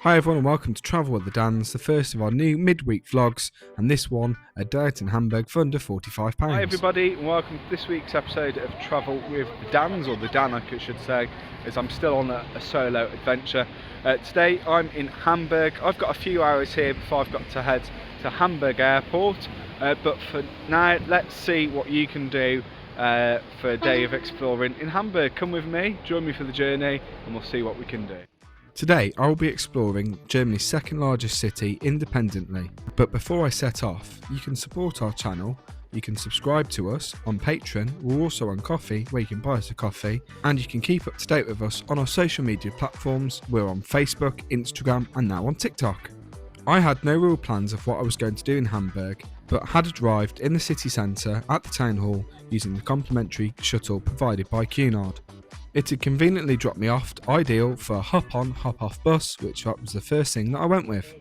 Hi everyone and welcome to Travel with the Dans, the first of our new midweek vlogs, and this one, a diet in Hamburg for under £45. Hi everybody and welcome to this week's episode of Travel with the Dans, or the Dan I should say, as I'm still on a solo adventure. Today I'm in Hamburg. I've got a few hours here before I've got to head to Hamburg airport, but for now let's see what you can do for a day of exploring in Hamburg. Come with me, join me for the journey, and we'll see what we can do. Today I will be exploring Germany's second largest city independently, but before I set off, you can support our channel, you can subscribe to us on Patreon, we're also on Coffee where you can buy us a coffee, and you can keep up to date with us on our social media platforms. We're on Facebook, Instagram and now on TikTok. I had no real plans of what I was going to do in Hamburg, but had arrived in the city centre at the town hall using the complimentary shuttle provided by Cunard. It had conveniently dropped me off, ideal for a hop-on, hop-off bus, which was the first thing that I went with.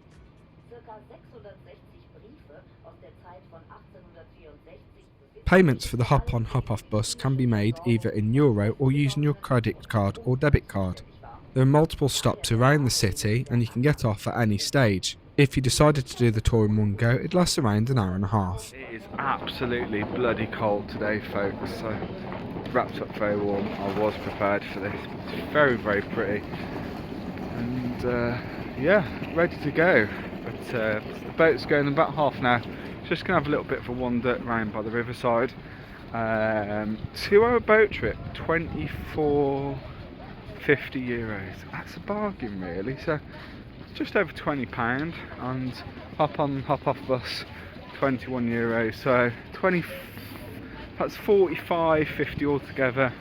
Payments for the hop-on, hop-off bus can be made either in euro or using your credit card or debit card. There are multiple stops around the city and you can get off at any stage. If you decided to do the tour in one go, it lasts around an hour and a half. It is absolutely bloody cold today, folks, so wrapped up very warm. I was prepared for this. It's very, very pretty, and yeah, ready to go. But the boat's going in about half an hour. Just gonna have a little bit of a wander around by the riverside. 2-hour boat trip, €24.50. That's a bargain, really. So just over £20, and hop on, hop off bus, €21. So that's £45.50 altogether,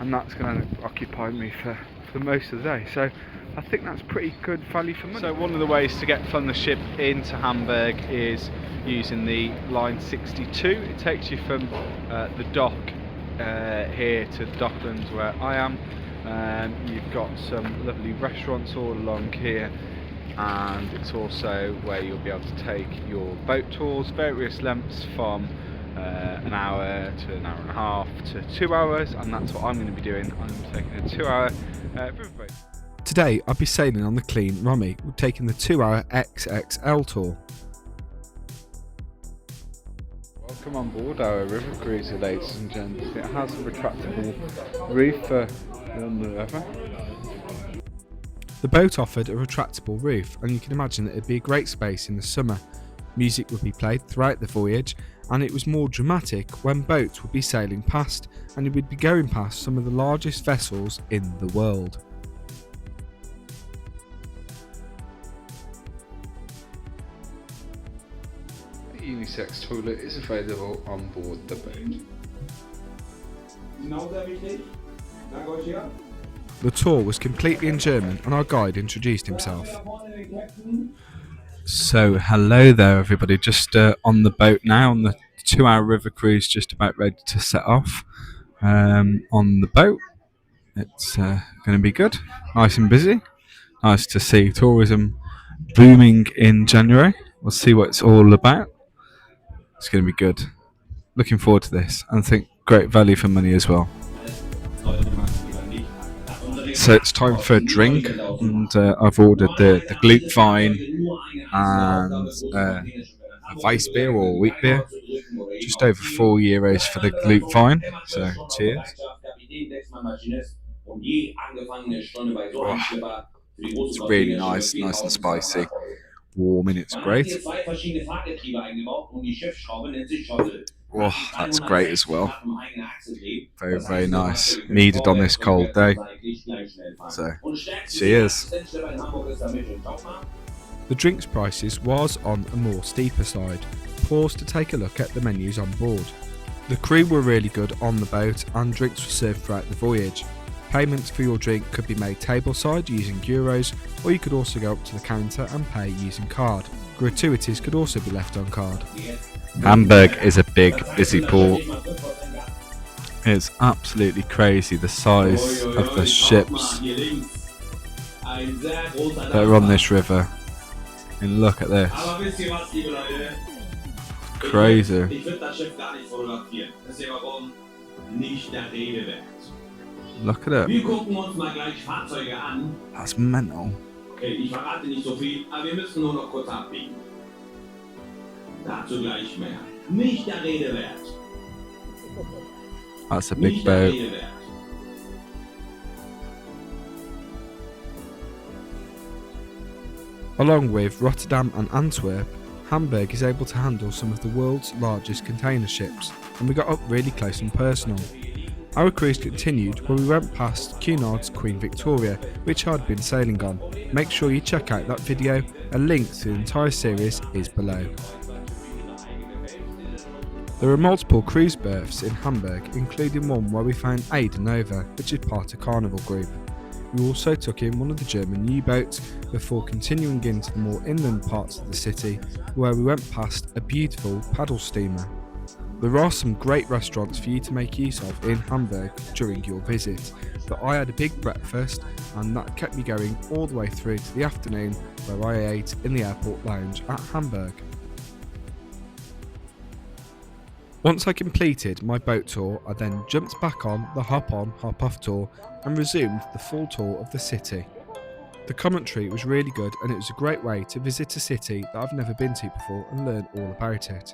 and that's going to occupy me for most of the day. So I think that's pretty good value for money. So one of the ways to get from the ship into Hamburg is using the line 62. It takes you from the dock here to the Docklands where I am. You've got some lovely restaurants all along here, and it's also where you'll be able to take your boat tours, various lengths from an hour to an hour and a half to 2 hours, and that's what I'm going to be doing. I'm going to be taking a 2-hour riverboat. Today I'll be sailing on the Clean Rummy, taking the 2-hour XXL tour. Welcome on board our river cruiser, ladies and gents. It has a retractable roof on the river. The boat offered a retractable roof, and you can imagine that it'd be a great space in the summer. Music would be played throughout the voyage, and it was more dramatic when boats would be sailing past, and you would be going past some of the largest vessels in the world. A unisex toilet is available on board the boat. The tour was completely in German, and our guide introduced himself. So hello there everybody, just on the boat now, on the 2-hour river cruise, just about ready to set off on the boat. It's going to be good, nice and busy, nice to see tourism booming in January. We'll see what it's all about. It's going to be good, looking forward to this, and I think great value for money as well. So it's time for a drink, and I've ordered the Glühwein and a Weiss beer or wheat beer. Just over €4 for the Glühwein, so cheers. Oh, it's really nice and spicy. Warming, it's great. Oh, that's great as well. Very, very nice. Needed on this cold day. So, cheers. The drinks prices was on a more steeper side. Pause to take a look at the menus on board. The crew were really good on the boat, and drinks were served throughout the voyage. Payments for your drink could be made tableside using euros, or you could also go up to the counter and pay using card. Gratuities could also be left on card. Hamburg is a big, busy port. It's absolutely crazy the size of the ships that are on this river. And look at this. Crazy. Look at it. That's mental. Ich verrate nicht so viel, aber wir müssen nur noch kurz abbiegen. Dazu gleich mehr. Nicht der Rede wert. That's a big Nicht der boat. Rede wert. Along with Rotterdam and Antwerp, Hamburg is able to handle some of the world's largest container ships, and we got up really close and personal. Our cruise continued where we went past Cunard's Queen Victoria, which I'd been sailing on. Make sure you check out that video, a link to the entire series is below. There are multiple cruise berths in Hamburg, including one where we found Ada Nova, which is part of Carnival Group. We also took in one of the German U-boats before continuing into the more inland parts of the city, where we went past a beautiful paddle steamer. There are some great restaurants for you to make use of in Hamburg during your visit, but I had a big breakfast and that kept me going all the way through to the afternoon, where I ate in the airport lounge at Hamburg. Once I completed my boat tour, I then jumped back on the hop-on, hop-off tour and resumed the full tour of the city. The commentary was really good and it was a great way to visit a city that I've never been to before and learn all about it.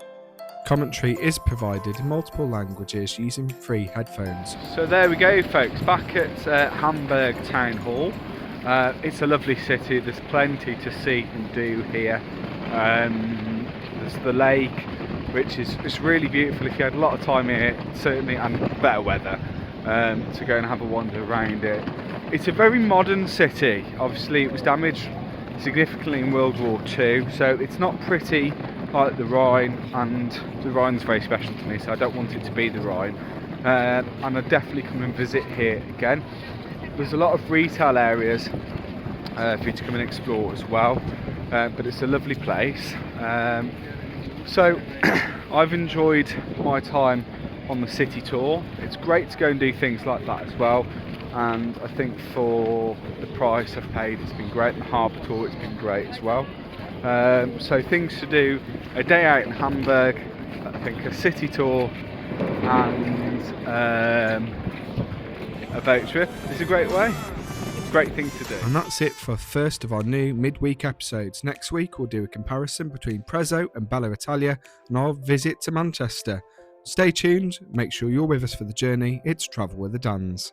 Commentary is provided in multiple languages using free headphones. So there we go, folks, back at Hamburg Town Hall. It's a lovely city, there's plenty to see and do here. There's the lake, which is it's really beautiful if you had a lot of time here, certainly, and better weather, to go and have a wander around it. It's a very modern city. Obviously it was damaged significantly in World War II, so it's not pretty like the Rhine, and the Rhine's very special to me, so I don't want it to be the Rhine. And I'd definitely come and visit here again. There's a lot of retail areas for you to come and explore as well, but it's a lovely place. So I've enjoyed my time on the city tour. It's great to go and do things like that as well, and I think for the price I've paid it's been great. The harbour tour, it's been great as well. So things to do: a day out in Hamburg, I think a city tour, and a boat trip is a great way. Great thing to do. And that's it for first of our new midweek episodes. Next week we'll do a comparison between Prezzo and Bella Italia and our visit to Manchester. Stay tuned, make sure you're with us for the journey. It's Travel with the Dans.